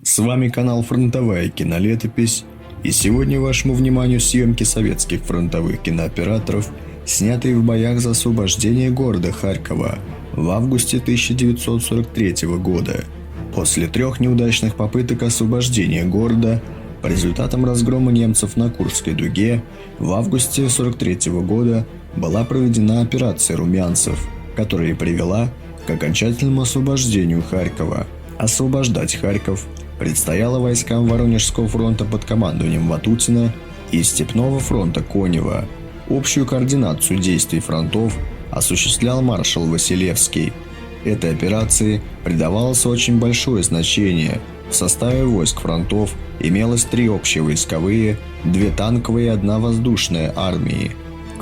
С вами канал «Фронтовая кинолетопись», и сегодня вашему вниманию съемки советских фронтовых кинооператоров, снятые в боях за освобождение города Харькова в августе 1943 года. После 3 неудачных попыток освобождения города, по результатам разгрома немцев на Курской дуге, в августе 1943 года была проведена операция «Румянцев», которая привела к окончательному освобождению Харькова. Освобождать Харьков предстояло войскам Воронежского фронта под командованием Ватутина и Степного фронта Конева. Общую координацию действий фронтов осуществлял маршал Василевский. Этой операции придавалось очень большое значение. В составе войск фронтов имелось 3 общевойсковые, 2 танковые и 1 воздушная армии.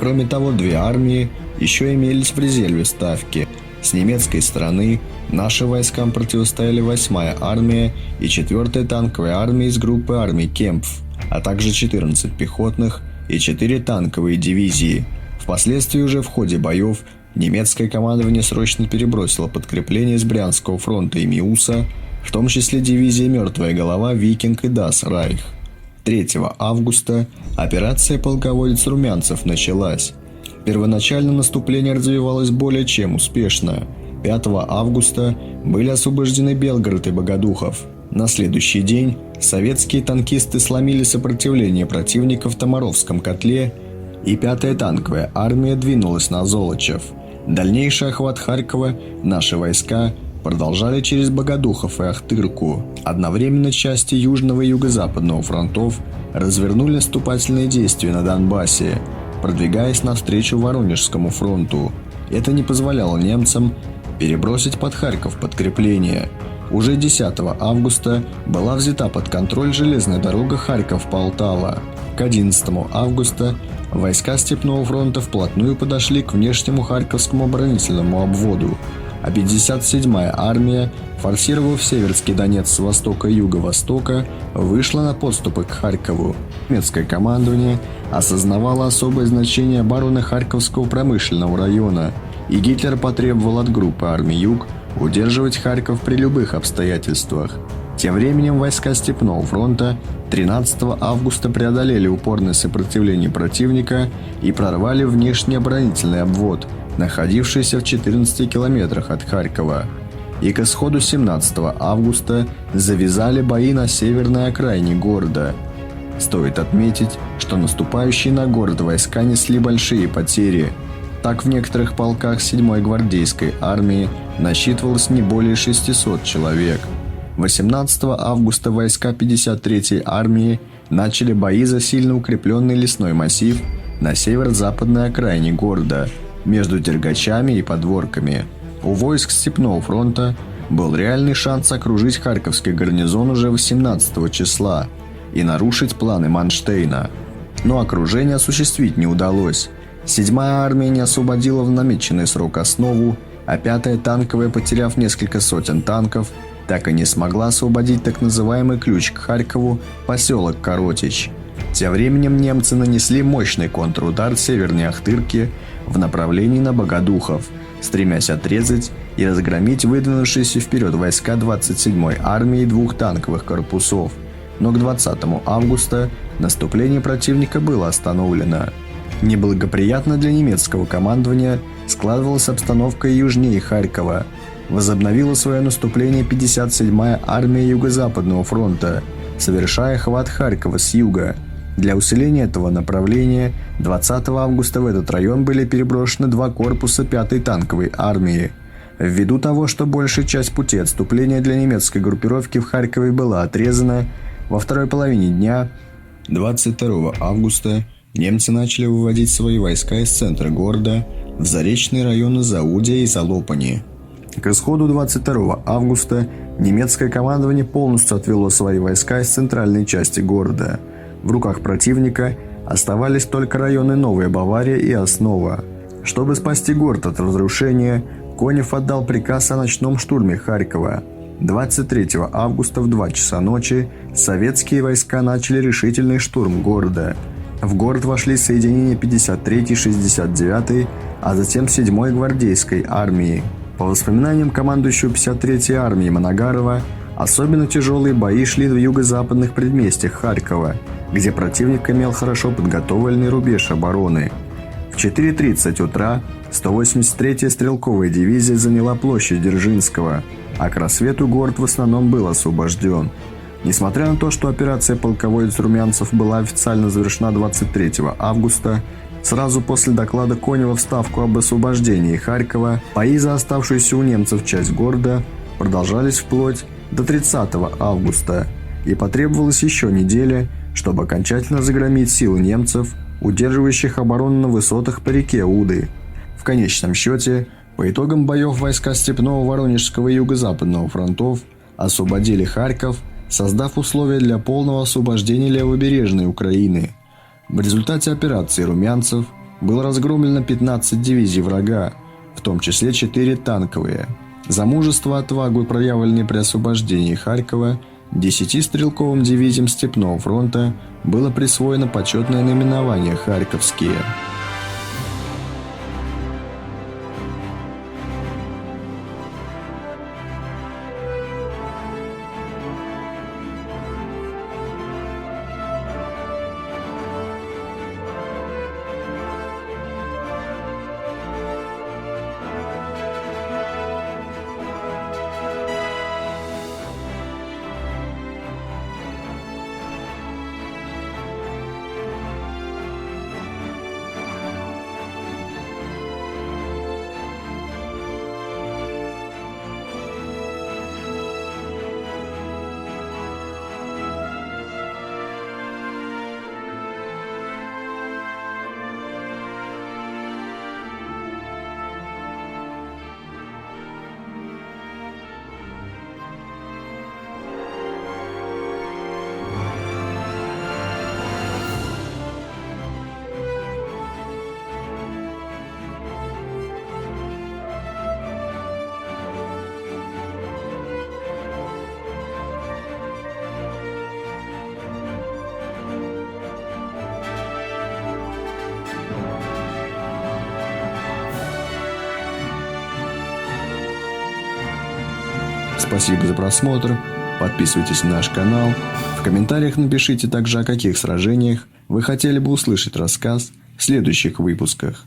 Кроме того, 2 армии еще имелись в резерве ставки. С немецкой стороны нашим войскам противостояли 8-я армия и 4-я танковая армия из группы армий Кемпф, а также 14 пехотных и 4 танковые дивизии. Впоследствии уже в ходе боев немецкое командование срочно перебросило подкрепление с Брянского фронта и Миуса, в том числе дивизии «Мертвая голова», «Викинг» и «Дас Райх». 3 августа операция «Полководец Румянцев» началась. Первоначально наступление развивалось более чем успешно. 5 августа были освобождены Белгород и Богодухов. На следующий день советские танкисты сломили сопротивление противника в Томаровском котле, и 5-я танковая армия двинулась на Золочев. Дальнейший охват Харькова наши войска продолжали через Богодухов и Ахтырку. Одновременно части Южного и Юго-Западного фронтов развернули наступательные действия на Донбассе, продвигаясь навстречу Воронежскому фронту. Это не позволяло немцам перебросить под Харьков подкрепление. Уже 10 августа была взята под контроль железная дорога Харьков-Полтава. К 11 августа войска Степного фронта вплотную подошли к внешнему Харьковскому оборонительному обводу, а 57-я армия, форсировав Северский Донец с востока и юго-востока, вышла на подступы к Харькову. Немецкое командование осознавало особое значение обороны Харьковского промышленного района, и Гитлер потребовал от группы армий Юг удерживать Харьков при любых обстоятельствах. Тем временем войска Степного фронта 13 августа преодолели упорное сопротивление противника и прорвали внешний оборонительный обвод, находившийся в 14 километрах от Харькова. И к исходу 17 августа завязали бои на северной окраине города. Стоит отметить, что наступающие на город войска несли большие потери. Так, в некоторых полках 7-й гвардейской армии насчитывалось не более 600 человек. 18 августа войска 53-й армии начали бои за сильно укрепленный лесной массив на северо-западной окраине города, между Дергачами и Подворками. У войск Степного фронта был реальный шанс окружить Харьковский гарнизон уже 18 числа и нарушить планы Манштейна. Но окружение осуществить не удалось. 7-я армия не освободила в намеченный срок основу, а 5-я танковая, потеряв несколько сотен танков, так и не смогла освободить так называемый ключ к Харькову поселок Коротич. Тем временем немцы нанесли мощный контрудар севернее Ахтырки в направлении на Богодухов, стремясь отрезать и разгромить выдвинувшиеся вперед войска 27-й армии и 2 танковых корпусов. Но к 20 августа наступление противника было остановлено. Неблагоприятно для немецкого командования складывалась обстановка и южнее Харькова. Возобновила свое наступление 57-я армия Юго-Западного фронта, совершая охват Харькова с юга. Для усиления этого направления 20 августа в этот район были переброшены 2 корпуса 5-й танковой армии. Ввиду того, что большая часть пути отступления для немецкой группировки в Харькове была отрезана, во второй половине дня 22 августа немцы начали выводить свои войска из центра города в заречные районы Заудия и Залопани. К исходу 22 августа немецкое командование полностью отвело свои войска из центральной части города. В руках противника оставались только районы Новая Бавария и Основа. Чтобы спасти город от разрушения, Конев отдал приказ о ночном штурме Харькова. 23 августа в 2 часа ночи советские войска начали решительный штурм города. В город вошли соединения 53-й, 69-й, а затем 7-й гвардейской армии. По воспоминаниям командующего 53-й армией Моногарова, Особенно тяжелые бои шли в юго-западных предместьях Харькова, где противник имел хорошо подготовленный рубеж обороны. В 4:30 утра 183-я стрелковая дивизия заняла площадь Дзержинского, а к рассвету город в основном был освобожден. Несмотря на то, что операция «Полководец Румянцев» была официально завершена 23 августа, сразу после доклада Конева в Ставку об освобождении Харькова, бои за оставшуюся у немцев часть города продолжались вплоть до 30 августа, и потребовалась еще неделя, чтобы окончательно загромить силы немцев, удерживающих оборону на высотах по реке Уды. В конечном счете, по итогам боев войска Степного, Воронежского и Юго-Западного фронтов освободили Харьков, создав условия для полного освобождения левобережной Украины. В результате операции «Румянцев» было разгромлено 15 дивизий врага, в том числе 4 танковые. За мужество, отвагу, проявленные при освобождении Харькова, 10 стрелковым дивизиям Степного фронта было присвоено почетное наименование «Харьковские». Спасибо за просмотр, подписывайтесь на наш канал, в комментариях напишите также, о каких сражениях вы хотели бы услышать рассказ в следующих выпусках.